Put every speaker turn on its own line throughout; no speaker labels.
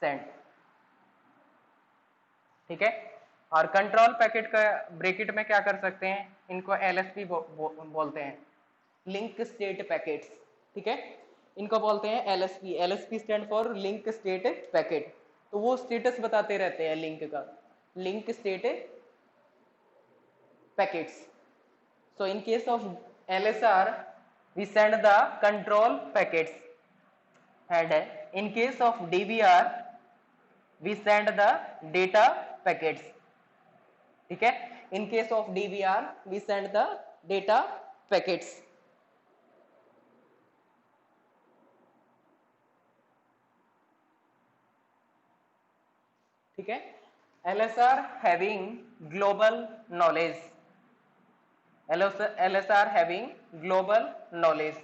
Send, ठीक है। और कंट्रोल पैकेट का ब्रैकेट में क्या कर सकते हैं, इनको LSP बोलते हैं, लिंक स्टेट पैकेट्स, ठीक है। इनको बोलते हैं LSP, LSP stand for link state packet. तो वो स्टेटस बताते रहते हैं लिंक का, link state packets. So in case of LSR, we send the control packets, and in case of DVR, we send the data packets, ठीक है। In case of DVR, we send the data packets, ठीक है। LSR having global knowledge, LSR having global knowledge,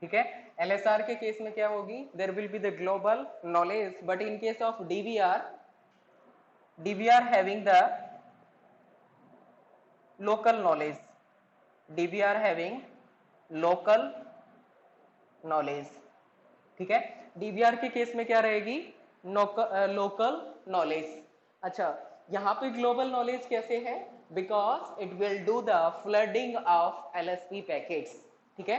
ठीक है। LSR के case में क्या होगी, there will be the global knowledge, but in case of DVR having the local knowledge, DVR having local knowledge, ठीक है। DVR के केस में क्या रहेगी, लोकल नॉलेज। अच्छा, यहाँ पे ग्लोबल नॉलेज कैसे है, because it will do the flooding of LSP packets, ठीक है।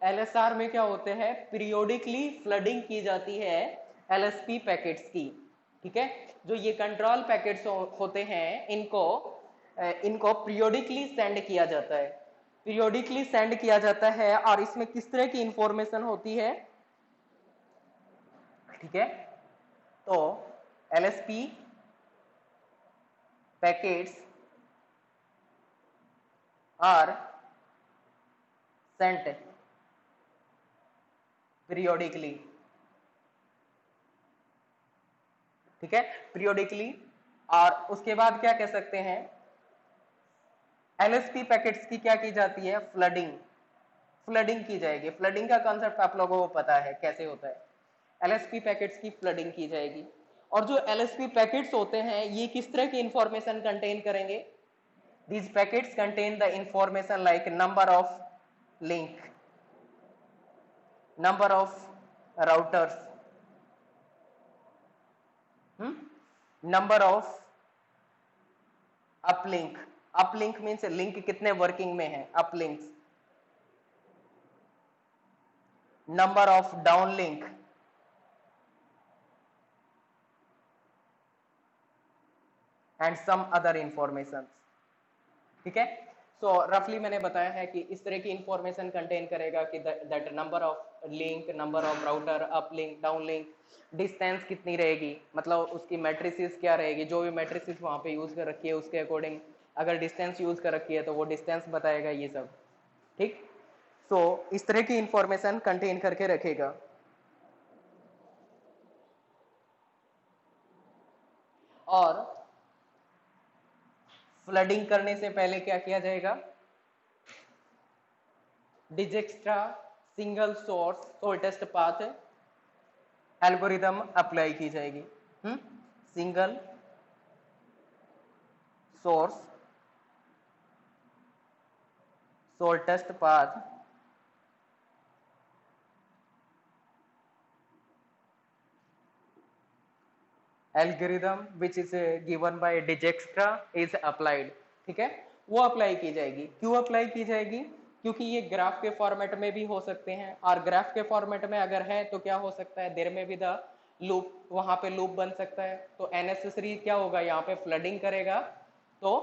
LSR में क्या होते हैं, पीरियोडिकली फ्लडिंग की जाती है LSP पैकेट्स की, ठीक है। जो ये कंट्रोल पैकेट्स होते हैं, इनको पीरियोडिकली सेंड किया जाता है, पीरियोडिकली सेंड किया जाता है। और इसमें किस तरह की इंफॉर्मेशन होती है, ठीक है। तो LSP packets are sent periodically, ठीक है, पीरियोडिकली। और उसके बाद क्या कह सकते हैं, LSP पैकेट्स की क्या की जाती है, फ्लडिंग, फ्लडिंग की जाएगी। फ्लडिंग का कॉन्सेप्ट आप लोगों को पता है कैसे होता है, LSP पैकेट्स की फ्लडिंग की जाएगी। और जो LSP पैकेट्स होते हैं, ये किस तरह की इंफॉर्मेशन कंटेन करेंगे, these packets contain the information like number of link, number of routers, number of uplink, uplink means link कितने वर्किंग में है, uplinks, number of downlink, and some other information, ठीक है। सो रफली मैंने बताया है कि इस तरह की इंफॉर्मेशन कंटेन करेगा कि that number of link, number of router, up link, down link, distance कितनी रहेगी, मतलब उसकी मैट्रिसेस क्या रहेगी, जो भी मैट्रिसेस वहां पे यूज कर रखी है उसके अकॉर्डिंग, अगर डिस्टेंस यूज कर रखी है तो वो डिस्टेंस बताएगा, ये सब, ठीक। सो इस तरह की इंफॉर्मेशन कंटेन करके रखेगा। और फ्लडिंग करने से पहले क्या किया जाएगा, डिजेक्स्ट्रा single source shortest path algorithm apply की जाएगी, single source shortest path algorithm which is given by डिजेक्स्ट्रा is applied, ठीक है, वो अप्लाई की जाएगी। क्यों अप्लाई की जाएगी, क्योंकि ये ग्राफ के फॉर्मेट में भी हो सकते हैं, और ग्राफ के फॉर्मेट में अगर है तो क्या हो सकता है, देर में भी द लूप, वहां पे लूप बन सकता है। तो अननेसेसरी क्या होगा, यहाँ पे फ्लडिंग करेगा तो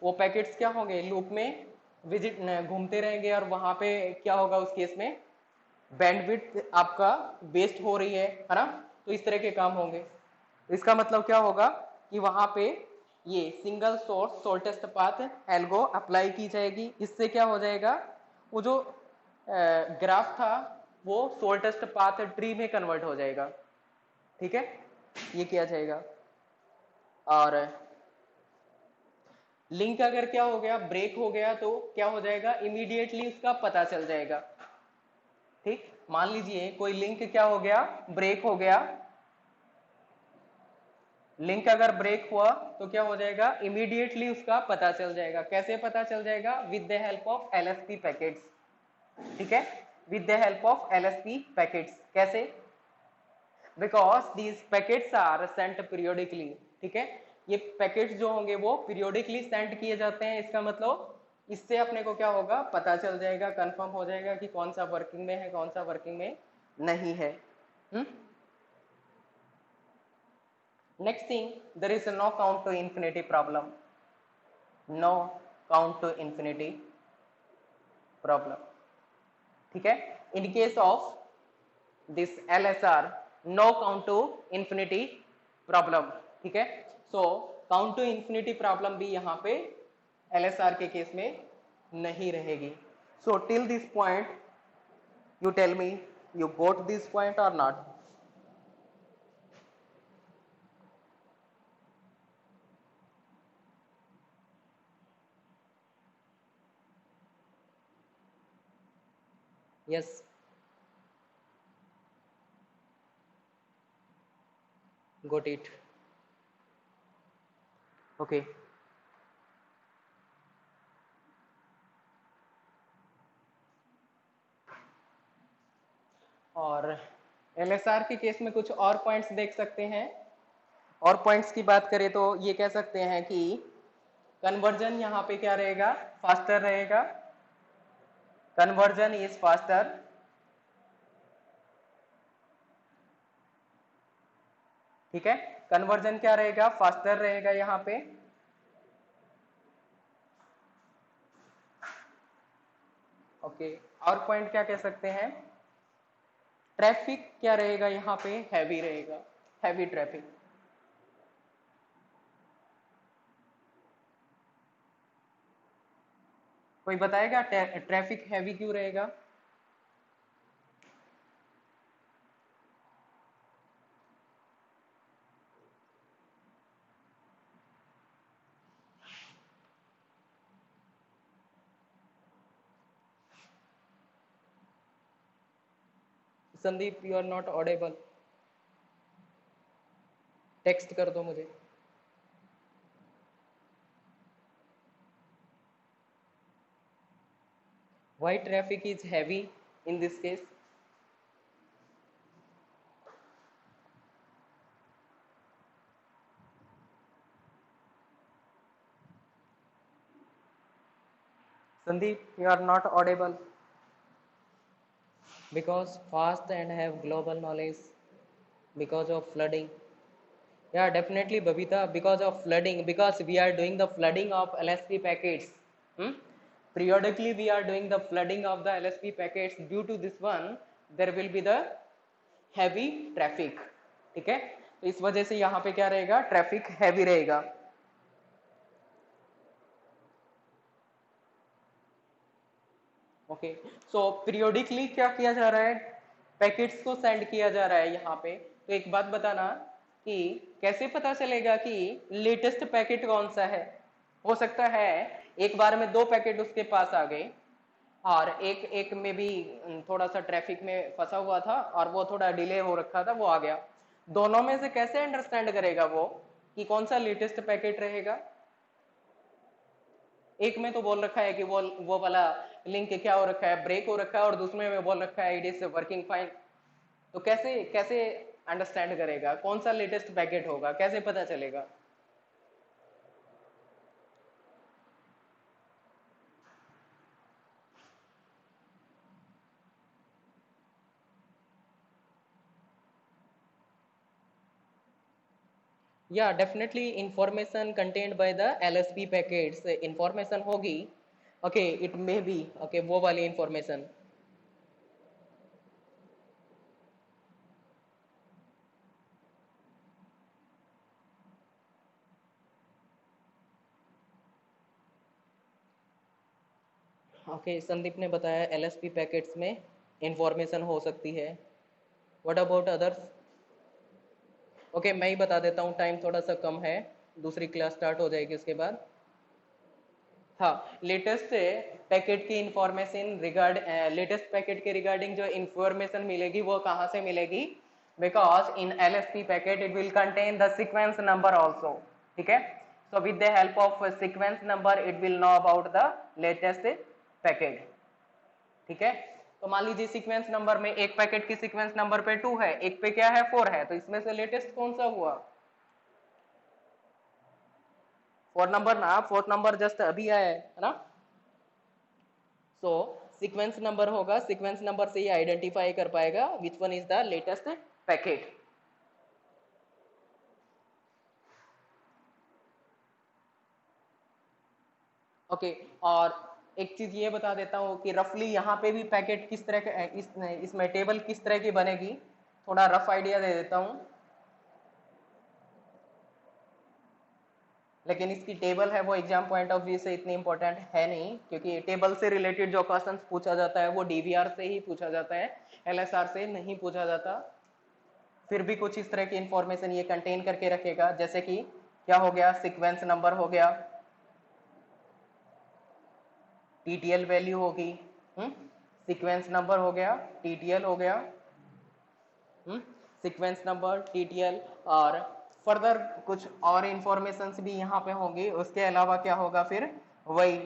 वो पैकेट्स क्या होंगे, लूप में विजिट घूमते रहेंगे, और वहां पे क्या होगा, उस केस में बैंडविड्थ आपका वेस्ट हो रही है ना। तो इस तरह के काम होंगे। इसका मतलब क्या होगा कि वहां पे ये single source shortest path algo apply की जाएगी। इससे क्या हो जाएगा, वो जो ग्राफ था वो शॉर्टेस्ट पाथ ट्री में कन्वर्ट हो जाएगा, ठीक है, ये किया जाएगा। और लिंक अगर क्या हो गया, ब्रेक हो गया, तो क्या हो जाएगा, इमीडिएटली उसका पता चल जाएगा, ठीक। मान लीजिए कोई लिंक क्या हो गया, ब्रेक हो गया, लिंक अगर ब्रेक हुआ तो क्या हो जाएगा, इमीडिएटली उसका पता चल जाएगा। कैसे पता चल जाएगा, with the help of LSP packets, ठीक है। With the help of LSP packets. कैसे? Because these packets are sent periodically. ठीक है, ये पैकेट्स जो होंगे वो पीरियोडिकली सेंड किए जाते हैं। इसका मतलब इससे अपने को क्या होगा, पता चल जाएगा, कंफर्म हो जाएगा कि कौन सा वर्किंग में है, कौन सा वर्किंग में नहीं है। Next thing, there is no count to infinity problem. No count to infinity problem. ठीक है, in case of this LSR, no count to infinity problem। ठीक है, so count to infinity problem भी यहाँ पे LSR के केस में नहीं रहेगी। So till this point you tell me, you got this point or not? Yes, got it। Okay, और LSR के केस में कुछ और पॉइंट्स देख सकते हैं। और पॉइंट्स की बात करें तो ये कह सकते हैं कि कन्वर्जन यहाँ पे क्या रहेगा, फास्टर रहेगा। Conversion is faster. ठीक है, कन्वर्जन क्या रहेगा, फास्टर रहेगा यहाँ पे। ओके, और पॉइंट क्या कह सकते हैं, ट्रैफिक क्या रहेगा यहाँ पे, हैवी रहेगा, हैवी ट्रैफिक। कोई बताएगा ट्रैफिक हैवी क्यों रहेगा? Sandeep, you are not audible, text कर दो मुझे। Why traffic is heavy in this case? Sandeep, you are not audible. Because fast and have global knowledge. Because of flooding. Yeah, definitely, Babita. Because of flooding. Because we are doing the flooding of LSP packets. Hmm? Periodically, we are doing the flooding of the LSP packets. Due to this one, there will be the heavy traffic. ठीक है, तो इस वजह से यहाँ पे क्या रहेगा, ट्रैफिक हैवी रहेगा। ओके, सो पीरियोडिकली क्या किया जा रहा है, पैकेट्स को सेंड किया जा रहा है यहाँ पे। तो एक बात बताना कि कैसे पता चलेगा कि लेटेस्ट पैकेट कौन सा है। हो सकता है एक बार में 2 पैकेट उसके पास आ गए, और एक एक में भी थोड़ा सा ट्रैफिक में फंसा हुआ था और वो थोड़ा डिले हो रखा था, वो आ गया। दोनों में से कैसे अंडरस्टैंड करेगा वो कि कौन सा लेटेस्ट पैकेट रहेगा? एक में तो बोल रखा है कि वो वाला लिंक क्या हो रखा है, ब्रेक हो रखा है, और दूसरे में बोल रखा है इट इज वर्किंग फाइन। तो कैसे कैसे अंडरस्टैंड करेगा कौन सा लेटेस्ट पैकेट होगा, कैसे पता चलेगा? या definitely information contained by the LSP packets, information होगी। Okay, it may be, okay, वो वाली इंफॉर्मेशन। ओके, संदीप ने बताया LSP पैकेट्स में इंफॉर्मेशन हो सकती है। What about others? ओके, मैं ही बता देता हूँ, टाइम थोड़ा सा कम है, दूसरी क्लास स्टार्ट हो जाएगी उसके बाद। हाँ, लेटेस्ट पैकेट की इंफॉर्मेशन लेटेस्ट पैकेट के रिगार्डिंग जो इंफॉर्मेशन मिलेगी वो कहाँ से मिलेगी? Because in LSP packet it will contain the sequence number also. ठीक है, so with the help of sequence number it will know about the latest packet. ठीक है, तो मान लीजिए सीक्वेंस नंबर में एक पैकेट की सीक्वेंस नंबर पे 2 है, एक पे क्या है 4 है, तो इसमें से लेटेस्ट कौन सा हुआ? 4 नंबर ना, 4 नंबर जस्ट अभी आया है ना। सो सीक्वेंस नंबर होगा, सीक्वेंस नंबर से ये आइडेंटिफाई कर पाएगा which one is the latest packet. Okay और एक चीज ये बता देता हूँ कि रफली यहाँ पे भी पैकेट किस तरह के इसमें टेबल किस तरह की बनेगी, थोड़ा रफ आइडिया दे देता हूँ। लेकिन इसकी टेबल है वो एग्जाम पॉइंट ऑफ व्यू से इतनी इंपॉर्टेंट है नहीं, क्योंकि टेबल से रिलेटेड जो क्वेश्चंस पूछा जाता है वो डीवीआर से ही पूछा जाता है, एलएसआर से नहीं पूछा जाता। फिर भी कुछ इस तरह की इंफॉर्मेशन ये कंटेन करके रखेगा, जैसे कि क्या हो गया, सीक्वेंस नंबर हो गया, टीटीएल वैल्यू होगी, सीक्वेंस नंबर हो गया, टीटीएल हो गया, सीक्वेंस नंबर, टीटीएल, और फर्दर कुछ और इंफॉर्मेशन भी यहाँ पे होंगी। उसके अलावा क्या होगा फिर, वही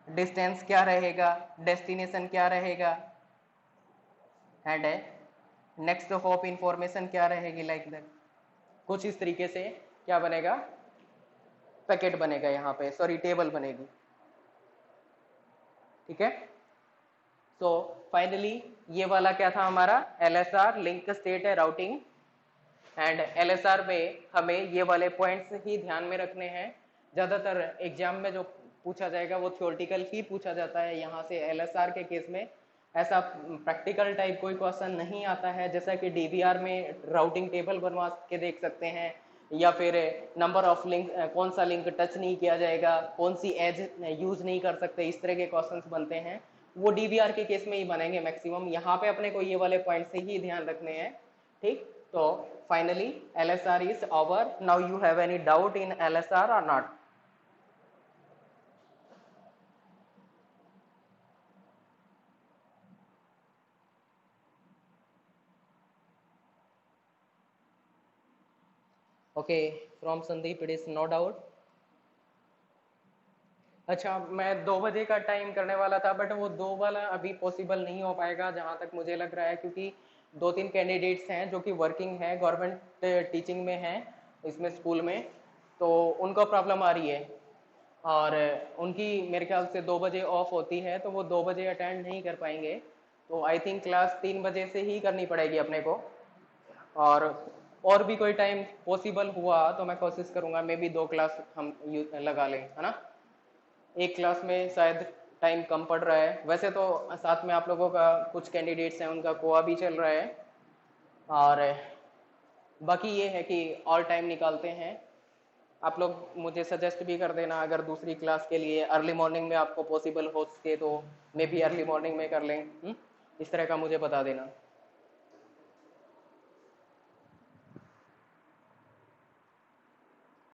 डिस्टेंस क्या रहेगा, डेस्टिनेशन क्या रहेगा, एंड नेक्स्ट होप इंफॉर्मेशन क्या रहेगी, लाइक दैट। कुछ इस तरीके से क्या बनेगा, पैकेट बनेगा, यहाँ पे सॉरी टेबल बनेगी। ठीक है, तो फाइनली ये वाला क्या था हमारा, एलएसआर लिंक स्टेट है राउटिंग। एंड एलएसआर में हमें ये वाले पॉइंट्स ही ध्यान में रखने हैं। ज्यादातर एग्जाम में जो पूछा जाएगा वो थ्योरेटिकल ही पूछा जाता है। यहाँ से एलएसआर के केस में ऐसा प्रैक्टिकल टाइप कोई क्वेश्चन नहीं आता है, जैसा कि डीबीआर में राउटिंग टेबल बनवा के देख सकते हैं, या फिर नंबर ऑफ लिंक, कौन सा लिंक टच नहीं किया जाएगा, कौन सी एज यूज नहीं कर सकते, इस तरह के क्वेश्चंस बनते हैं, वो डीबीआर के केस में ही बनेंगे मैक्सिमम। यहाँ पे अपने को ये वाले पॉइंट से ही ध्यान रखने हैं। ठीक, तो finally LSR is over. Now you have any doubt in LSR or not? Okay, from Sandeep it is no doubt. अच्छा, मैं 2 बजे का टाइम करने वाला था, बट वो 2 वाला अभी पॉसिबल नहीं हो पाएगा जहाँ तक मुझे लग रहा है, क्योंकि 2-3 कैंडिडेट्स हैं जो कि वर्किंग है, गवर्नमेंट टीचिंग में हैं इसमें स्कूल में, तो उनको प्रॉब्लम आ रही है, और उनकी मेरे ख्याल से 2 बजे ऑफ होती है, तो वो 2 बजे अटेंड नहीं कर पाएंगे। तो आई थिंक क्लास 3 बजे से ही करनी पड़ेगी अपने को। और भी कोई टाइम पॉसिबल हुआ तो मैं कोशिश करूंगा, मे बी 2 क्लास हम लगा लें, है ना। एक क्लास में शायद टाइम कम पड़ रहा है। वैसे तो साथ में आप लोगों का कुछ कैंडिडेट्स हैं, उनका कोआ भी चल रहा है, और बाकी ये है कि ऑल टाइम निकालते हैं। आप लोग मुझे सजेस्ट भी कर देना, अगर दूसरी क्लास के लिए अर्ली मॉर्निंग में आपको पॉसिबल हो सके तो मे बी अर्ली मॉर्निंग में कर लें, इस तरह का मुझे बता देना।